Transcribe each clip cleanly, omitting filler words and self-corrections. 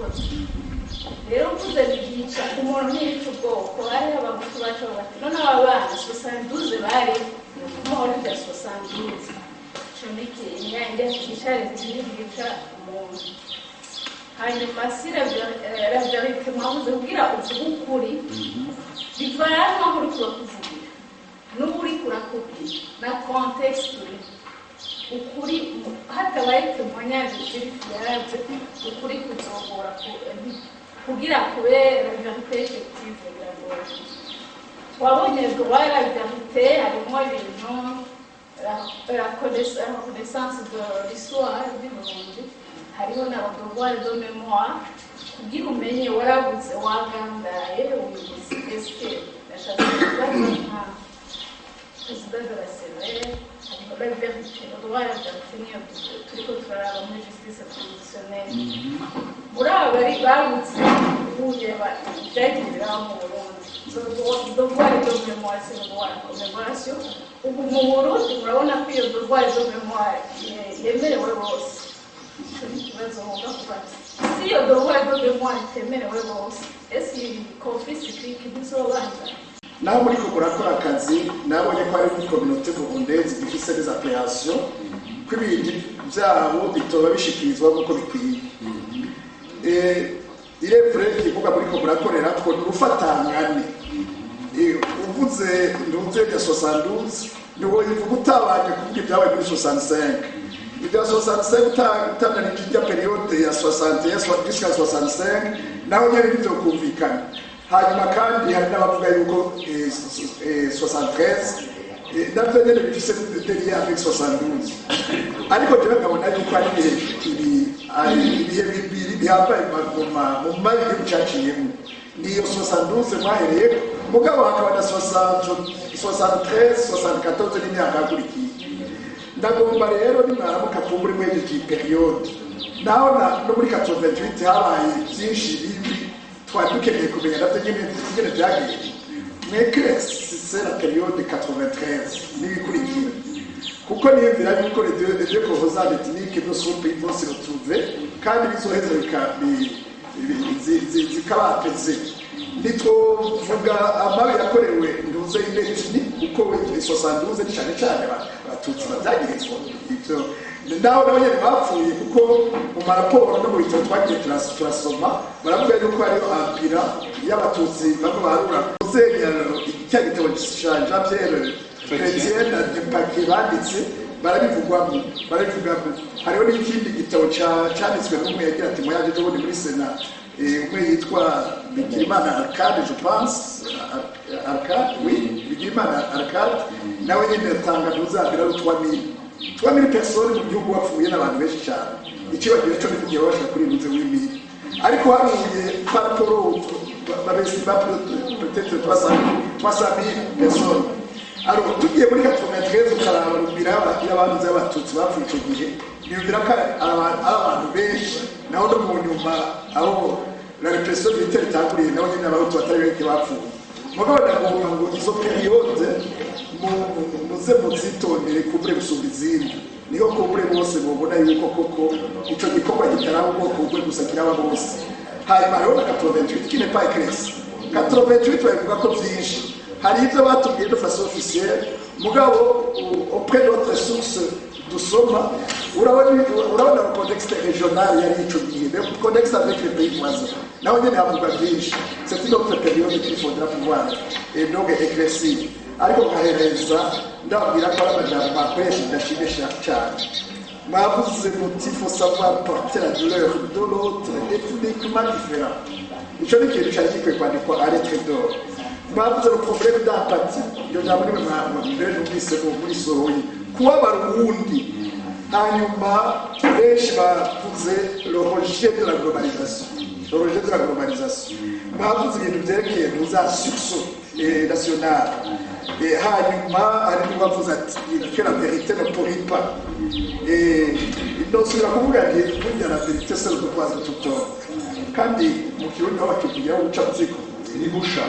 barakoze rero mvuze bigica umuntu n'ico bwoko ari abagutu bacu bati none abana 72 bari muri bya 72 chomike nyanja kishare zibica umuntu hanyuma sira vya mwavuze kugira ukuri bivana n'aho uri kuvugira n'uri kurakubwira na context ukuri hatabaye témoignage vérifiable ukuri kuzogora kugira kubera vérité effective biragora twabonye droit à la vérité harimo ibintu la connaissance de l'histoire du Burundi hariho na droit de mémoire kugira umenye warabuze wagandaye ubuzi eske nashatse kubaza président de la CNL la vérité, le droit à la vérité, tous les contrôleurs de la justice traditionnelle. Voilà, c'est le devoir de mémoire, c'est le droit à la commémoration. Au Burundi, on a pris le devoir de mémoire, il est même si le devoir de mémoire est même est-ce qu'il y a un conflit cyclique qui nous sauve? Naho muri kurakora akazi nabonye ko ari muri communauté burundaise ifise des appréhensions kwibindi byabo bitoba bishikirizwa nkuko bikwiye il est vrai que kuvuga muri kurakora ko urufatangane uvuze ndumve ya 72 niwo ivuga utabanje kuvuga ibyabaye muri 65 ibya 65 utabana n'ijya periode ya 61 jusqu'à 65 naho nyari bitokumvikana hanyuma kandi hari n'abavuga yuko 73 navyo nyene bifise derrière avec 72 ariko je nkabona yuko ari ibihe bibiri bihambaye mu mari y'ucaciyemo niyo 72 mwahereye mugabo hakaba na 73 74 n'imyaka yakurikiye ndagomba rero nimaramuka kumbura muri iki periode naho no muri 88 habaye byinshi bibi dukeneye kumenya navyo nyene byagiye mais c'est la période 93 n'ibikurikira kuko niyumvira yuko les deux composantes ethniques ne sont pas vont se retrouver kandi bizoheza zikabateze nitwovuga amabi yakorewe nduze y'etni kuko 72 ni cyane abatutsi bavyagirizwa ivyo ndaho nabo nyene bapfuye kuko mu maraporo no mu bitabo twagiye turasoma baravuga yuko ari ampira y'abatutsi bamwe barura uzenyaro icya gitabo Jean Pierre Chrétien de Paquet banditse barabivugwamo hariho n'ikindi gitabo cyanditswe n'umwe yagira ati moyaje cyo muri Sena umwe yitwa Bigirimana Arcade je pense Arcade oui Bigirimana Arcade nawe nyine yatanga duzabira 3000 personnes mu gihugu bapfuye n'abantu benshi cyane ikibagiwe cyo bivugiye bashaka kuri ruze w'imiri ariko haruye paraporo babesi peut-être 300 000 personnes alors tugiye muri 93 ukaraba rubira y'abantu z'abatutsi bapfuye icyo gihe niyumvira ko abantu benshi naho no mu nyuma aho la répression militaire itanguriye naho nyine abahutu batari benshi bapfuye mugabo ndagomba ngo izo periode muze muzitondere kubure gusumba izindi niho kubure bose mubona yuko koko icyo gikorwa gitaraba ubwoko bwe gusa kiraba bose hanyuma rero na 88 qui n'est pas écrit 88 bavuga ko byinshi hari ibyo batubwiye de façon officielle mugabo auprès d'autres sources dusoma urabona le contexte régional yari ico gihe le contexte avec les pays voisins naho nyene havuga byinshi c'est une autre période qu'il faudra pouvoir et donc éclaircir ariko kahereza ndabwira ko abajambo bakoresha ndashimisha cyane mwavuze muti faut savoir porter la douleur de l'autre ethniquement différent ico ni kintu cyari gikwiye kwandikwa à lettre d'or mwavuze le problème d'empathie iyo jambo ni mbere n'ubise muri sohoye kuba barundi hanyuma benshi bavuze le rejet de la globalisation mwavuze ibintu byerekeye za succès national hanyuma ari n'ubavuze ati que la vérité ne pourrit pas ndosubira kuvuga nti burya la vérité c'est le devoir de tout homme kandi mu kirundi aho bakibwira uca muziko ni gusha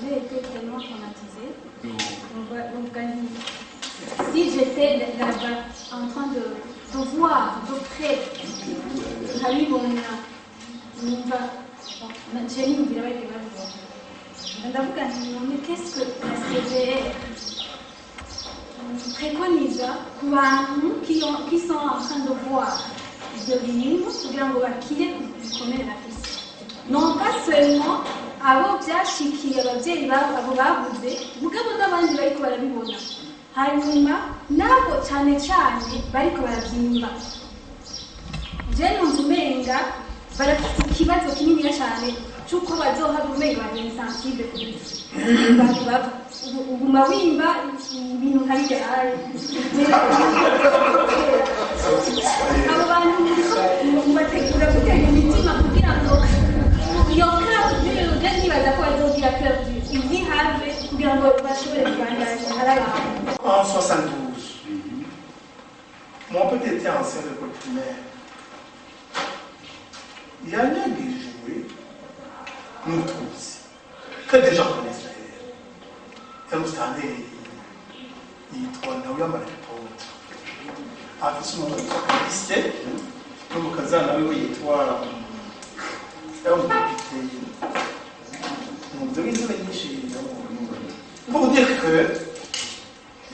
j'ai été tellement traumatisée. Donc, si j'étais là-bas en train de de voir de près nkabibona numva nje niyumvira bariko babibona ndavuga nti none qu'est-ce que la CVR préconise ku bantu qui sont en train de voir ibyo bintu kugira ngo bakire bikomere bafise non pas seulement abo byashikiye ababyeyi abo babuze mugabo n'abandi bariko barabibona hanyuma nabo cyane cyane bariko barabyimba je numva umenga barafite ikibazo kinini cyane cy'uko bazohava umenga bari insensible ku bisi uguma wimba ibintu nkarya abo bantu mubategura gutera imitima kugira ngo iyo kabu je nibaza ko bazogira kabu izi have kugira ngo bashobore kubandanya harabana. En 72, mon petit était ancien de l'école primaire. Il y a un qui jouait, nous tous, que des gens connaissent d'ailleurs. Et nous sommes il trône là où il y a mal de pote. Après ce moment, il a listé, nous avons casé là où il y a toi. Et on a quitté. Nous devons aller chez nous. Pour dire que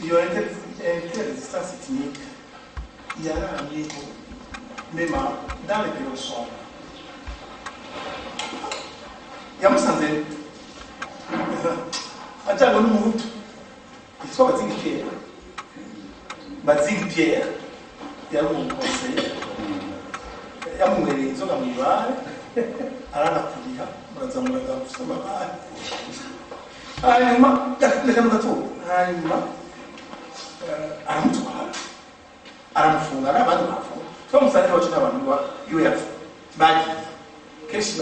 il y a une résistance ethnique, il y a un niveau, même dans les périodes sombres. Il y a un sens Aja no mutu. Isso Bazingi Pierre. Il y a un conseil. Il y a un réseau dans le bar. Arana kulia, bazamura kusema bari. Hanyuma ndakunda gato. Hanyuma aramutwara. Aramufunga n'abandi bafunga. So musane wacu n'abantu ba UF. Bari. Kenshi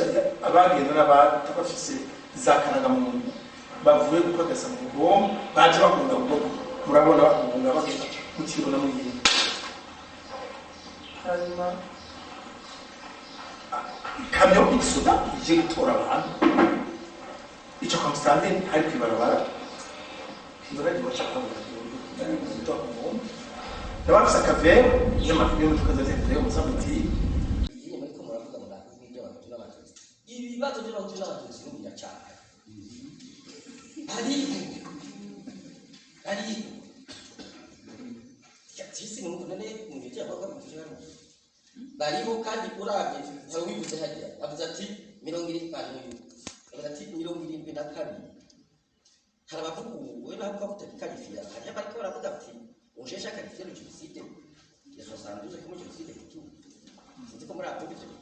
abagenda n'abatafise zakanaga mu bavuye gukogesa mu bwonko baje bakunda ubwonko murabona bakunda bagenda mu kintu na mugiye hanyuma kamyo isuda ije gutora abantu icyo Constantine hari kwibarabara kibaraje bacaka mu ndo mu ndabafisa kavero y'amafilime tukazazendeyo musabuti ibibazo by'abantu n'abatutsi n'ubunya cyane ari yatisi mu none mu gihe cy'abagabo kujana bariho kandi urabye ntawe wibuze hajya avuze ati 70 avuze ati 72 harabavuga we ntabwo kutakikarifiya hajya bariko baravuga ati ujesha karifiya mu jenoside ya 72 comme jenoside tout c'est comme la politique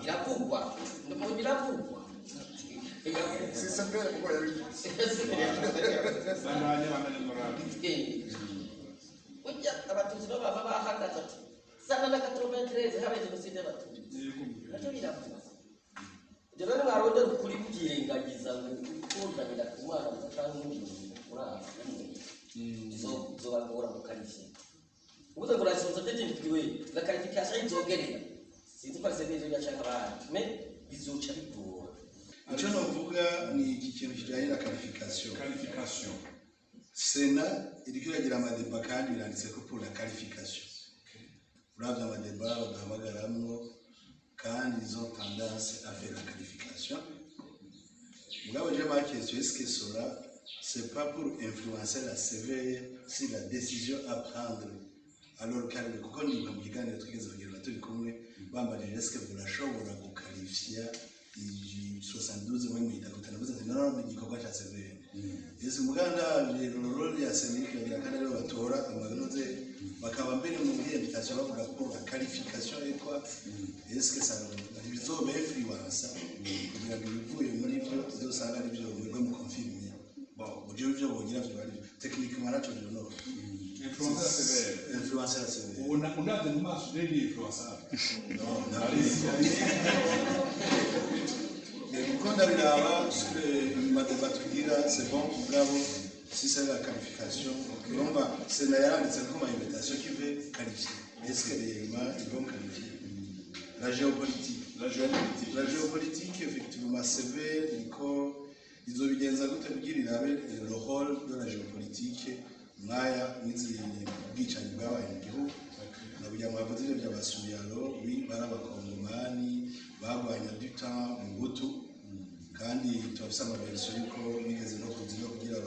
iravugwa ndimo biravugwa c'est ça fait quoi ujya abatutsi baba bahagaze ati sana na 93 habe jenoside abatutsi nacyo biravugwa rero mwaronde kuri kugirengagiza ngo ukundana ku mwana mutanga n'ibintu kuraba zo bagora mu karifiya ubuze ngo rasonza tetindiwe la qualification izogerera sinzi ko se bezo yashaka abantu me bizoca bigora icyo novuga ni iki kintu kijanye na qualification sena iriko iragira amadeba kandi iranditse ko pour la qualification uravye amadeba bagahamagaramwo kandi ils ont tendance à faire la qualification mugabo je ma question est-ce que cela c'est pas pour influencer la CVR si la décision à prendre alors kandi kuko ni mu kiganiro twigeze kugira turi kumwe bambajije est-ce que burashobora guqualifier 72 muri mitagutana buze ati no igikorwa cya CVR ese muganda rero ya CNIC yagira kandi rero batora amaganoze bakaba mbere mu invitation bavuga ko la qualification est quoi est-ce que ça bizobe influence kugira ngo bivuye muri byo zosanga ari byo ngo mu confirmer bon uje byo bogira byo ari techniquement nacho no influencer la CVR on a de marche de influencer non quand on a c'est bon, bravo, si c'est la qualification, c'est la invitation qui veut qualifier. Est-ce que les humains vont qualifier? La géopolitique, effectivement, c'est vrai, ils ont bien le rôle de la géopolitique. Maya, Mizi, Gicha, Yugawa, et Gihu, y'abahutu kandi turafise amaverisiyo yuko bigeze no kuziga kugira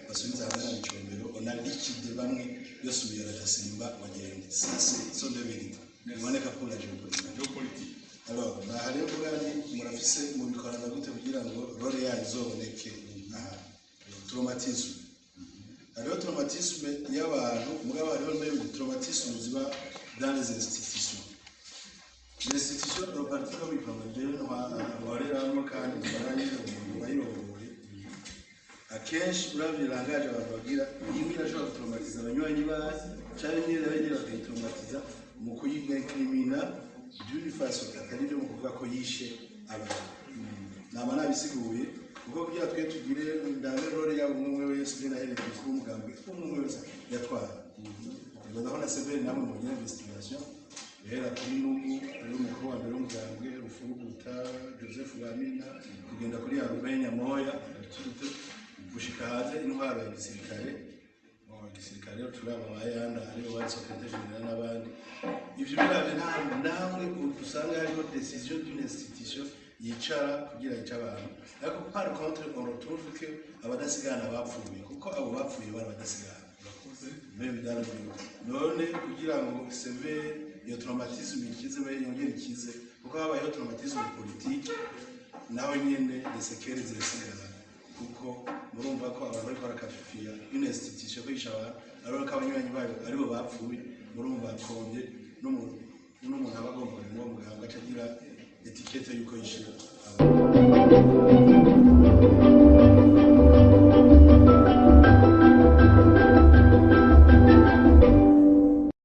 basubiza hamwe na Micombero onadikide bamwe yosubiye aradasimba bagende sase so de vérité iboneka pour la géopolitique. Alors naha rero bwari murafise mu bikorana gute kugira ngo role yayo izoboneke traumatisme. Alors traumatisme y'abantu mugabo hariho n'ibindi traumatisme ziba dans les institutions. Les institutions de parti comme il parle de wareramo kandi bayiyoboye akenshi uravye langage abantu bagira imwe irashobora gutraumatiza abanywanyi bazi cyane nyine bagira bakayitraumatiza mu kuyigakrimina d'une façon atari byo mu kuvuga ko yishe abantu naba nabisiguye kuko kugira twe tugire ndane role ya umwe wese na hele kumugambwe umwe wese yatwara ndaho na severe namwe mu investigation era kuri n'ubu ari umukuru wa mbere w'umugambwe Rufuruguta Joseph Bamina kugenda kuri Arubenya Moya gushika hanze intwaro ya gisirikare turaba bayanda aribo bari secrétaire général n'abandi ivyo biravye namwe usanga hariho décision d'une institution yicara kugira abantu ariko par contre on retrouve que abadasigana bapfuye kuko abo bapfuye bari abadasigana même dans le none kugira ngo seve iyo traumatisme ikize yongera ikize kuko habayeho traumatisme politique naho nyene desekere zirasigara kuko murumva ko abantu bari barakafifia une institution kwisha abantu ko abanywanyi bayo aribo bapfuye murumva konje n'umuntu abagomba mu muganga acagira etikete yuko yishira